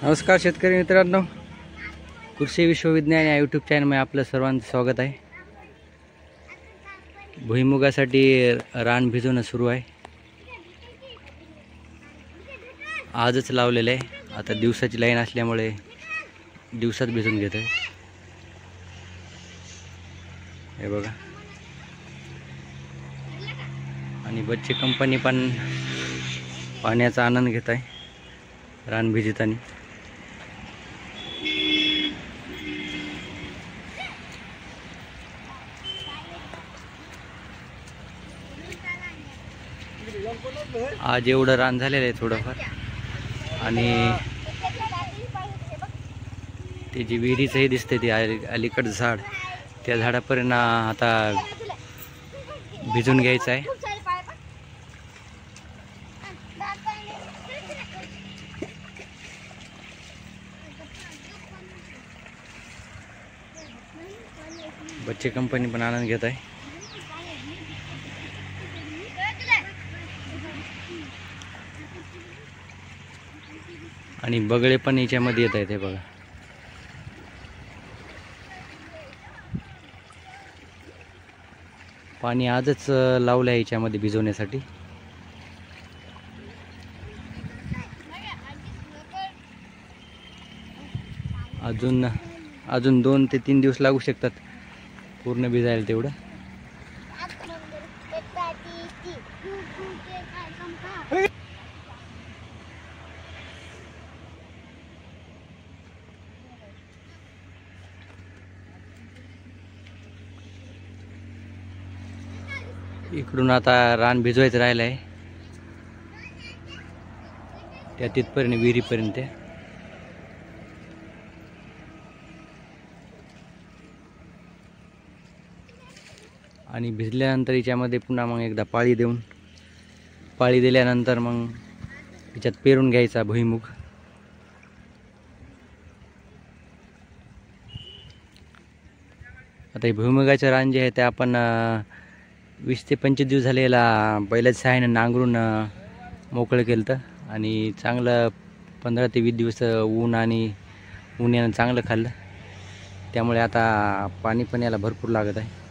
नमस्कार शेतकरी मित्रांनो, कृषी विश्वविज्ञान या यूट्यूब चॅनलमध्ये आपलं सर्वांचं स्वागत आहे। भुईमुगासाठी रान भिजवणं सुरू आहे। आजच लावलेलं आहे। आता दिवसाची लाईन असल्यामुळे दिवसात भिजून घेत आहे। हे बघा, आणि बच्चे कंपनी पण पाण्याचा आनंद घेत आहे रान भिजताना। आज एवढं रान झालेलं आहे थोडंफार, आणि ते जी विहिरीचंही दिसते ते अलीकडं झाड, त्या झाडापर्यंत आता भिजून घ्यायचं आहे। बच्चे कंपनी पण आनंद घेत आहे। आणि बगळे पण याच्यामध्ये येत आहेत। हे बघा, पाणी आजच लावलं आहे याच्यामध्ये भिजवण्यासाठी। अजून 2 ते 3 दिवस लागू शकतात पूर्ण भिजायला तेवढं। इकडून आता रान भिजवायचं राहिलं आहे, त्या तिथपर्यंत विहिरीपर्यंत। आणि भिजल्यानंतर याच्यामध्ये पुन्हा मग एकदा पाळी दिल्यानंतर मग याच्यात पेरून घ्यायचा भुईमुग। आता हे भुईमुगाचं रान जे आहे ते आपण 20 ते 25 दिवस झाले याला बैलाच्या सहाय्याने नांगरून मोकळं केलं होतं, आणि चांगलं 15 ते 20 दिवस ऊन यानं चांगलं खाल्लं, त्यामुळे आता पाणी पण याला भरपूर लागत आहे।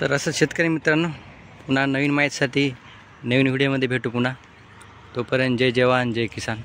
तर असं शेतकरी मित्रांनो, पुन्हा नवीन माहितीसाठी नवीन व्हिडिओमध्ये भेटू पुन्हा। तोपर्यंत जय जवान जय किसान।